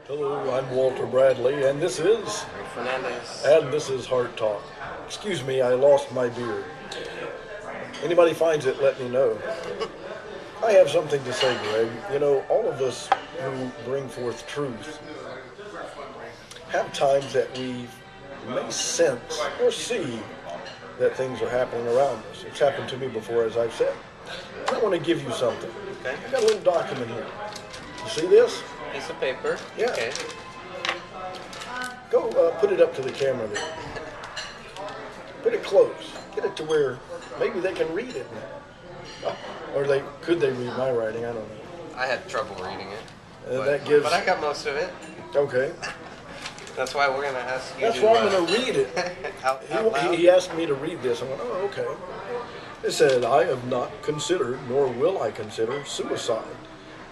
Hello, I'm Walter Bradley, and Fernandez. Heart Talk. Excuse me, I lost my beard. Anybody finds it, let me know. I have something to say, Greg. You know, all of us who bring forth truth have times that we may sense or see that things are happening around us. It's happened to me before, as I've said. I want to give you something. Okay. I got a little document here. You see this? Piece of paper. Yeah. Okay. Go put it up to the camera there. Put it close. Get it to where maybe they can read it now. Or could they read my writing? I don't know. I had trouble reading it. But I got most of it. Okay. That's why we're going to ask you That's why I'm going to read it. out loud. He asked me to read this. I went, oh, okay. It said, I have not considered, nor will I consider, suicide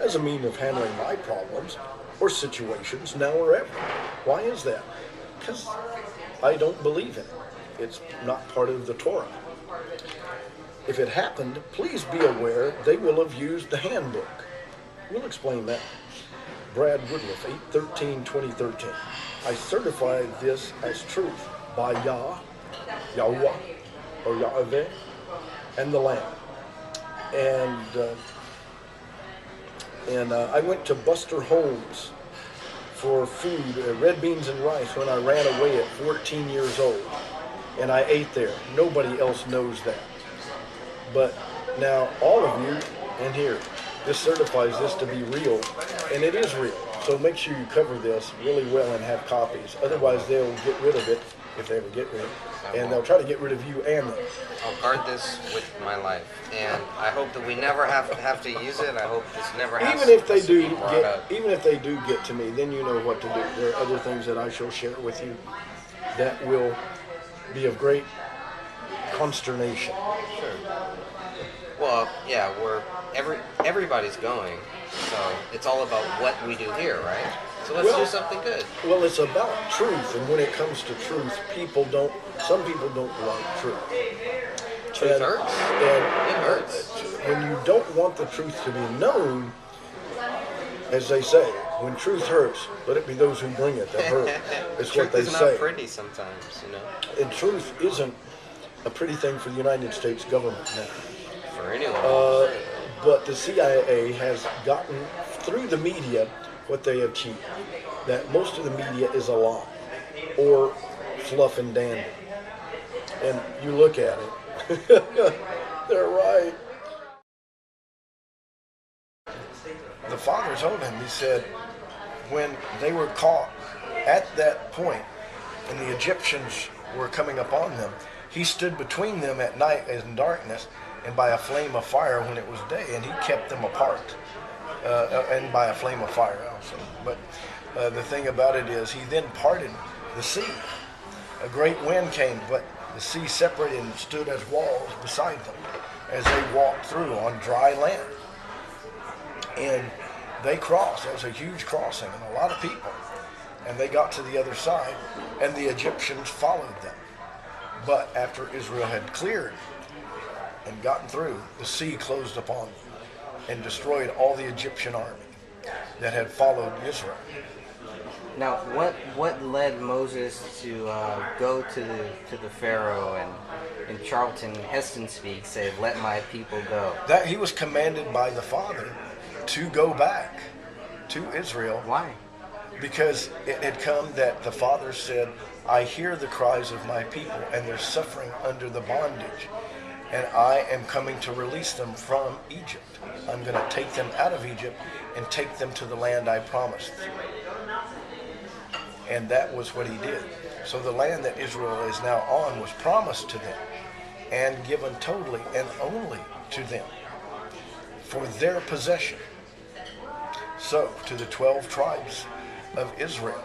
as a means of handling my problems or situations now or ever. Why is that? Because I don't believe in it. It's not part of the Torah. If it happened, please be aware they will have used the handbook. We'll explain that. Brad Woodruff, 8/13/2013. I certify this as truth by Yahweh, or Yahweh, and the Lamb. And I went to Buster Holmes for food, red beans and rice, when I ran away at 14 years old. And I ate there. Nobody else knows that. But now all of you in here, this certifies this to be real, and it is real. So make sure you cover this really well and have copies. Otherwise, they'll get rid of it, if they ever get rid of it, and they'll try to get rid of you and them. I'll guard this with my life, and I hope that we never have to use it. I hope this never has Even if they to do be brought up. even if they do get to me, then you know what to do. There are other things that I shall share with you that will be of great consternation. Sure. Well, yeah, everybody's going, so it's all about what we do here, right? So let's do something good. Well, it's about truth, and when it comes to truth, some people don't like truth. Truth hurts. And It hurts. when you don't want the truth to be known, as they say, when truth hurts, let it be those who bring it that hurt. It's what they Truth is say. not pretty sometimes, you know. And truth isn't a pretty thing for the United States government now. For anyone. But the CIA has gotten through the media what they achieved. That most of the media is a lie or fluff and dandy. And you look at it, they're right. The father told him, he said, when they were caught at that point and the Egyptians were coming upon them, he stood between them at night in darkness and by a flame of fire when it was day, and he kept them apart. And by a flame of fire also. But the thing about it is, he then parted the sea. A great wind came, but the sea separated and stood as walls beside them as they walked through on dry land. And they crossed. It was a huge crossing and a lot of people. And they got to the other side, and the Egyptians followed them. But after Israel had cleared and gotten through, the sea closed upon them and destroyed all the Egyptian army that had followed Israel. Now, what led Moses to go to the Pharaoh and in Charlton Heston speak say, "Let my people go"? That he was commanded by the Father to go back to Israel. Why? Because it had come that the Father said, I hear the cries of my people, and they're suffering under the bondage. And I am coming to release them from Egypt. I'm going to take them out of Egypt and take them to the land I promised. And that was what he did. So the land that Israel is now on was promised to them and given totally and only to them for their possession. So to the 12 tribes of Israel,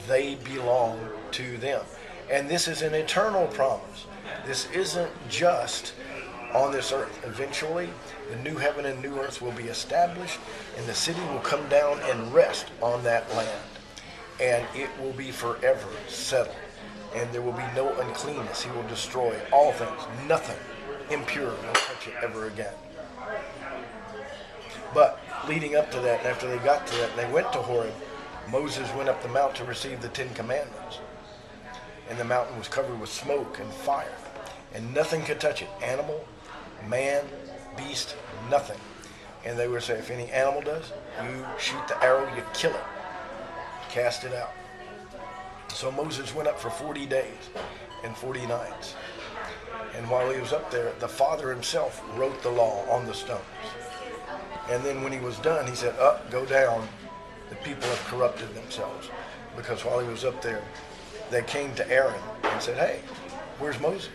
they belong to them. And this is an eternal promise. This isn't just on this earth. Eventually, the new heaven and new earth will be established, and the city will come down and rest on that land. And it will be forever settled. And there will be no uncleanness. He will destroy all things. Nothing impure will touch it ever again. But leading up to that, after they got to that, they went to Horeb. Moses went up the mount to receive the 10 commandments. And the mountain was covered with smoke and fire. And nothing could touch it. Animal, man, beast, nothing. And they would say, if any animal does, you shoot the arrow, you kill it. Cast it out. So Moses went up for 40 days and 40 nights. And while he was up there, the Father himself wrote the law on the stones. And then when he was done, he said, up, go down. The people have corrupted themselves. Because while he was up there, they came to Aaron and said, hey, where's Moses?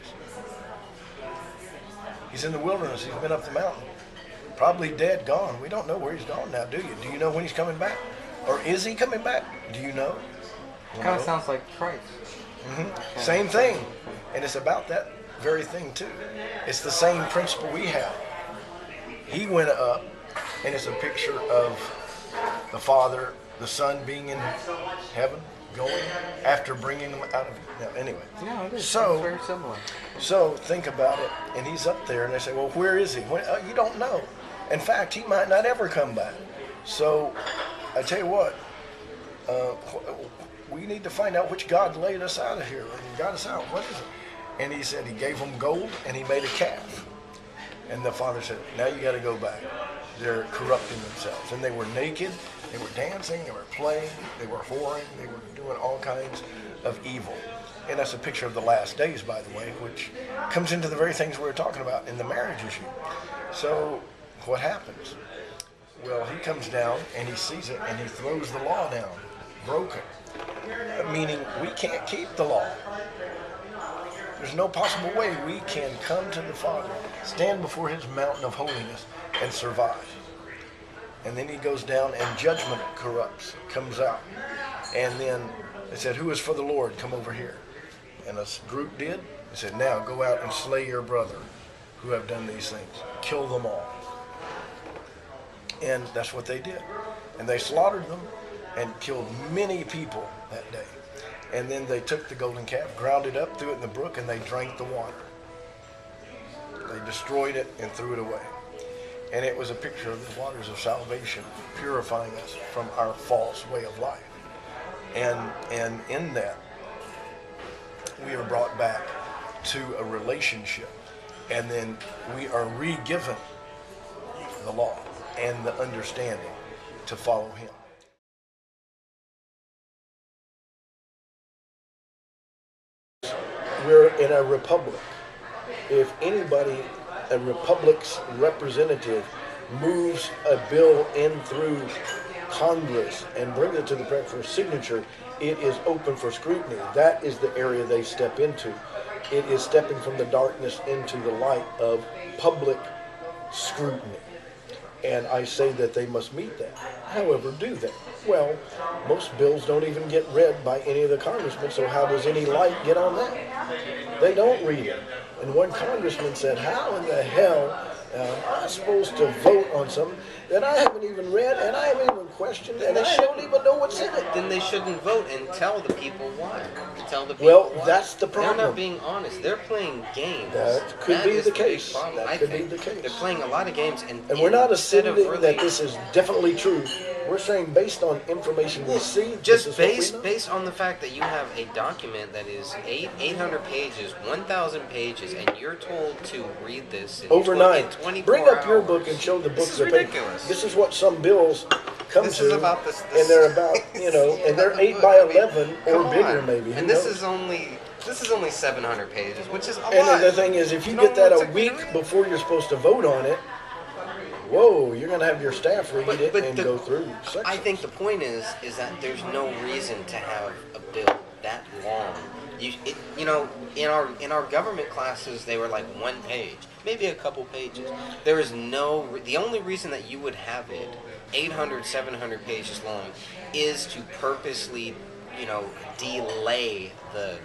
He's in the wilderness. He's been up the mountain. Probably dead, gone. We don't know where he's gone now, do you? Do you know when he's coming back? Or is he coming back? Do you know? Kind of sounds like Christ. Mm-hmm. Same thing. And it's about that very thing, too. It's the same principle we have. He went up, and it's a picture of the Father, the Son being in heaven, going after bringing them out of. Now, anyway. Yeah, it is. So, it's very similar. So think about it, and he's up there, and they say, well, where is he? You don't know. In fact, he might not ever come back. So I tell you what, we need to find out which God laid us out of here and got us out. What is it? And he said he gave them gold, and he made a calf. And the Father said, now you got to go back. They're corrupting themselves. And they were naked, they were dancing, they were playing, they were whoring, they were doing all kinds of evil. And that's a picture of the last days, by the way, which comes into the very things we were talking about in the marriage issue. So what happens? Well, he comes down and he sees it and he throws the law down, broken. Meaning we can't keep the law. There's no possible way we can come to the Father, stand before his mountain of holiness, and survive. And then he goes down and judgment corrupts, comes out. And then they said, who is for the Lord? Come over here. And a group did. They said, now go out and slay your brother who have done these things. Kill them all. And that's what they did. And they slaughtered them and killed many people that day. And then they took the golden calf, ground it up, threw it in the brook, and they drank the water. They destroyed it and threw it away. And it was a picture of the waters of salvation, purifying us from our false way of life. And in that, we are brought back to a relationship. And then we are re-given the law and the understanding to follow him. We're in a republic. If anybody, a republic's representative, moves a bill in through Congress and brings it to the president for signature, it is open for scrutiny. That is the area they step into. It is stepping from the darkness into the light of public scrutiny. And I say that they must meet that. However, do they? Well, most bills don't even get read by any of the congressmen, so how does any light get on that? They don't read it. And one congressman said, how in the hell am I supposed to vote on something that I haven't even read and I haven't even questioned and I don't even know what's in it? Then they shouldn't vote and tell the people why. Tell the people well, why. That's the problem. They're not being honest. They're playing games. That could be the case. That could be the case. They're playing a lot of games. And we're not instead assuming that this is definitely true. We're saying based on information we see, just based on the fact that you have a document that is 800 pages, 1,000 pages, and you're told to read this in overnight. 24 Bring up your hours. book and show the book. This is ridiculous. This is what some bills come This to, is about this, and they're about and they're 8 by 11 or bigger maybe. And this is only 700 pages, which is a lot. And the thing is, if you get that a week before you're supposed to vote on it, whoa, you're going to have your staff read it and go through sections. I think the point is that there's no reason to have a bill that long. In our government classes, they were like 1 page, maybe a couple pages. There is the only reason that you would have it 800, 700 pages long is to purposely, delay the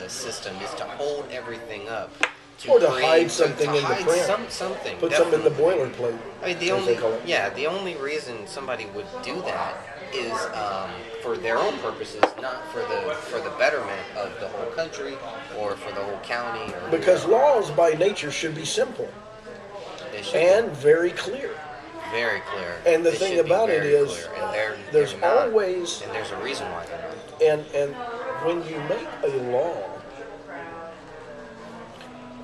system, is to hold everything up. Or to hide something in the print. Something. Put something in the boilerplate. I mean, the only reason somebody would do that is for their own purposes, not for the betterment of the whole country or for the whole county. Because laws by nature should be simple and very clear. very clear. And the They thing should be about it very is, clear. And there's they're not. always, And there's a reason why they're not. and when you make a law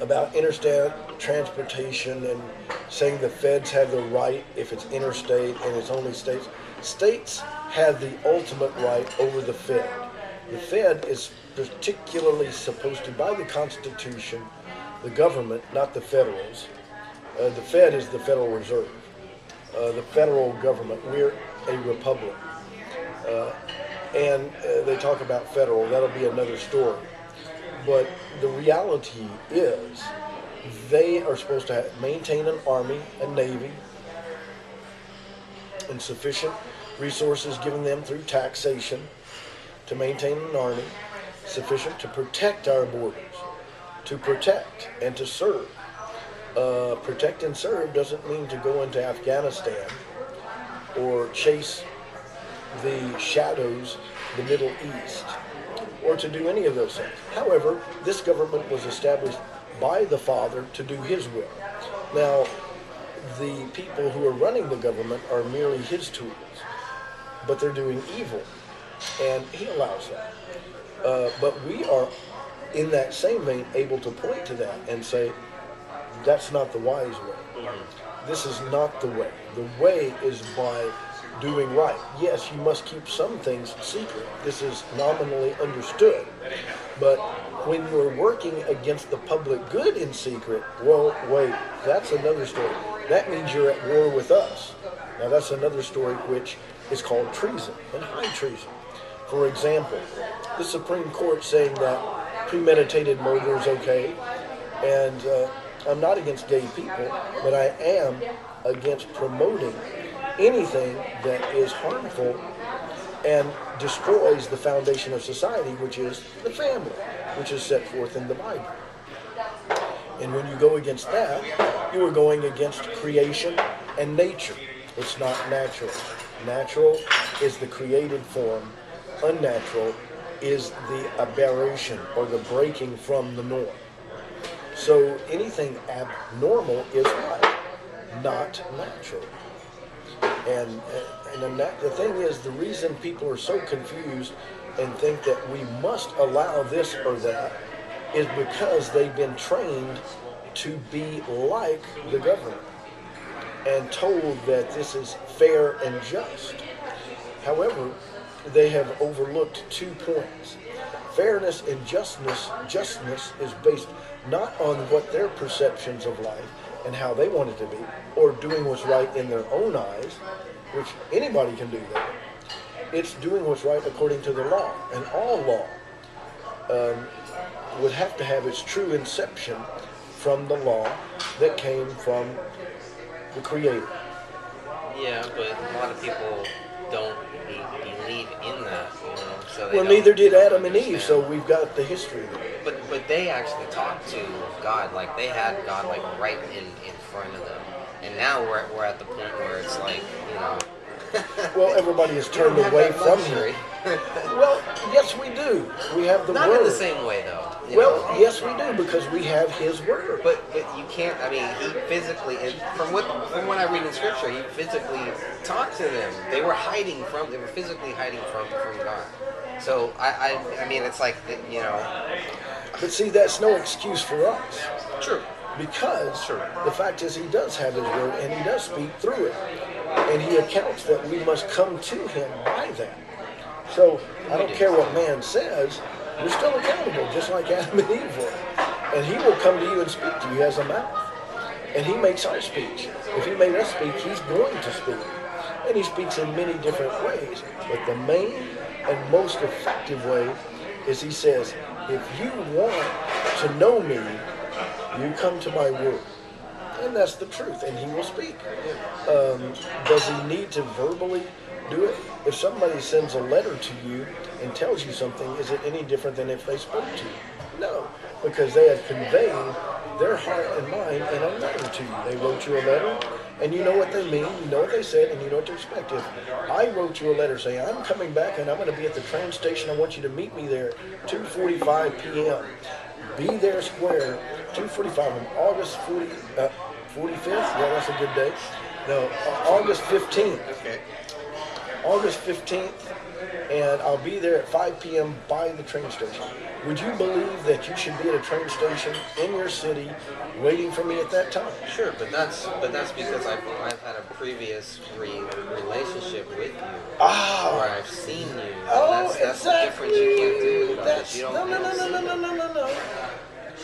about interstate transportation and saying the feds have the right if it's interstate and it's only states, states have the ultimate right over the Fed. The Fed is particularly supposed to, by the Constitution, the government, not the federals. The Fed is the Federal Reserve. The federal government, we're a republic. And they talk about federal, that'll be another story. But the reality is they are supposed to maintain an army, a navy, and sufficient resources given them through taxation to maintain an army, sufficient to protect our borders, to protect and to serve. Protect and serve doesn't mean to go into Afghanistan or chase the shadows, the Middle East, or to do any of those things. However, this government was established by the Father to do His will. Now, the people who are running the government are merely His tools, but they're doing evil, and He allows that. But we are, in that same vein, able to point to that and say, that's not the wise way. This is not the way. The way is by doing right. Yes, you must keep some things secret. This is nominally understood. But when you're working against the public good in secret, well, wait, that's another story. That means you're at war with us. Now, that's another story which is called treason and high treason. For example, the Supreme Court saying that premeditated murder is okay, and I'm not against gay people, but I am against promoting anything that is harmful and destroys the foundation of society, which is the family, which is set forth in the Bible. And when you go against that, you are going against creation and nature. It's not natural. Natural is the created form. Unnatural is the aberration or the breaking from the norm. So anything abnormal is what? Not natural. And the thing is, the reason people are so confused and think that we must allow this or that is because they've been trained to be like the government and told that this is fair and just. However, they have overlooked 2 points. Fairness and justness is based not on what their perceptions of life and how they want it to be, or doing what's right in their own eyes, which anybody can do that. It's doing what's right according to the law, and all law would have to have its true inception from the law that came from the Creator. Yeah, but a lot of people don't believe in that, so well, neither did Adam and Eve, so we've got the history there. But they actually talked to God, like they had God like right in front of them, and now we're at the point where it's like, well, everybody has turned away from Him. Well, yes, we do. We have the Not Word. Not in the same way, though. Yes, we do, because we have His Word. But you can't. I mean, He physically, and from what I read in Scripture, He physically talked to them. They were physically hiding from God. So I mean, it's like But see, that's no excuse for us. True. Because the fact is, He does have His Word, and He does speak through it. And He accounts that we must come to Him by that. So I don't care what man says, you're still accountable, just like Adam and Eve were. And He will come to you and speak to you as a mouth. And He makes our speech. If He made us speak, He's going to speak. And He speaks in many different ways. But the main and most effective way is He says, if you want to know me, you come to my word. And that's the truth, and He will speak. Does He need to verbally do it? If somebody sends a letter to you and tells you something, is it any different than if they spoke to you? No, because they have conveyed their heart and mind in a letter to you. They wrote you a letter, and you know what they mean, you know what they said, and you know what to expect. If I wrote you a letter saying, I'm coming back and I'm going to be at the train station, I want you to meet me there at 2:45 p.m. Be there square, 2:45 on August 45th, yeah, that's a good day. No, August 15th. Okay. August 15th, and I'll be there at 5 p.m. by the train station. Would you believe that you should be at a train station in your city waiting for me at that time? Sure, but that's because I've had a previous relationship with you Ah. where I've seen you. And Oh, that's the difference. You can't do it. That's, You don't no.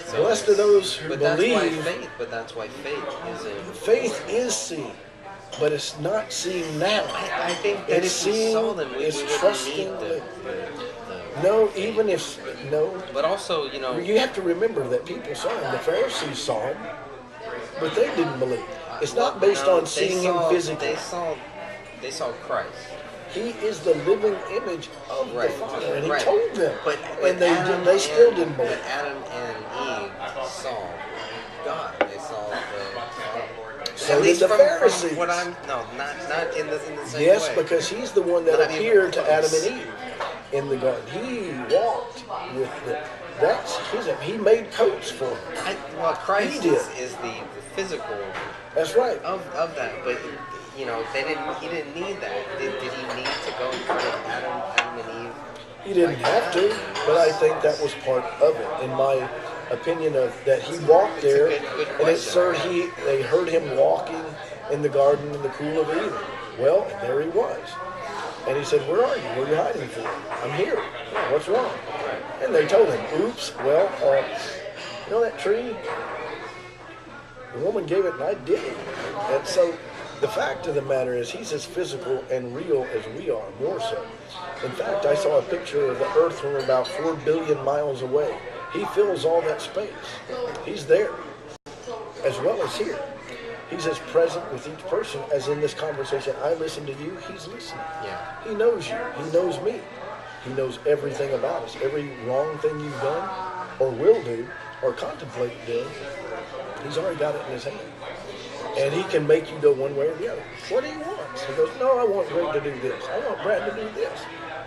So Blessed are those who but believe. That's why faith is in. Faith is seen, but it's not seen now. I think that It's if we seen, saw them, we it's wouldn't trusting. need the No, even if, no. But also, you know, You have to remember that people saw him. The Pharisees saw him, but they didn't believe. It's not based on seeing him physically. They saw Christ. He is the living image of the Father, and he told them. But and Adam they still didn't believe. But Adam and Eve saw God. They saw the. So at did least the from Pharisees. what I'm not in the same Yes, way. because he's the one that Not even appeared to Adam close. and Eve in the garden. He walked with the. That's his. He made coats for them. Christ He did. is the physical That's right. of that, but you know he didn't need that. Did he need to go in front of Adam and Eve? He didn't have to, but I think that was part of it. In my opinion, of that he walked there, good and it question. they heard him walking in the garden in the cool of Eden. Well, there he was, and he said, "Where are you? What are you hiding for? I'm here. What's wrong?" And they told him, "Oops. Well, you know that tree? The woman gave it, and I did it." And so, the fact of the matter is, he's as physical and real as we are, more so. In fact, I saw a picture of the Earth from about 4 billion miles away. He fills all that space. He's there, as well as here. He's as present with each person as in this conversation. I listen to you, he's listening. Yeah. He knows you. He knows me. He knows everything about us. Every wrong thing you've done, or will do, or contemplate doing, he's already got it in his hand. And he can make you go one way or the other. What do you want? He goes, "No, I want Greg to do this. I want Brad to do this."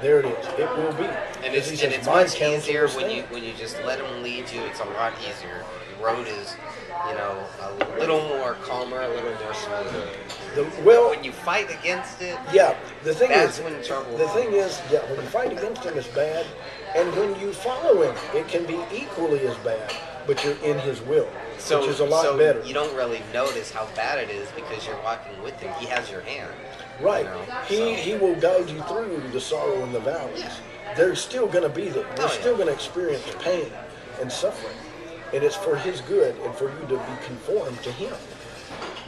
There it is. It will be. And it's "My much counsel easier will when stand." you just let him lead you. It's a lot easier. The road is, you know, a little more calmer, a little more smooth. Well, When you fight against it, yeah. The thing that's is, when trouble. the thing is, yeah, when you fight against him, it's bad, and when you follow him, it can be equally as bad. But you're in his will, which is a lot better. You don't really notice how bad it is because you're walking with him. He has your hand. Right. You know, He will guide you through the sorrow and the valleys. Yeah. They're still going to be there. You're Oh, yeah. still going to experience pain and suffering. And it's for his good and for you to be conformed to him.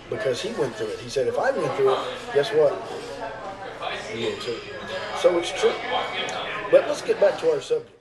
Because he went through it. He said, if I went through it, guess what? You will too. So it's true. But let's get back to our subject.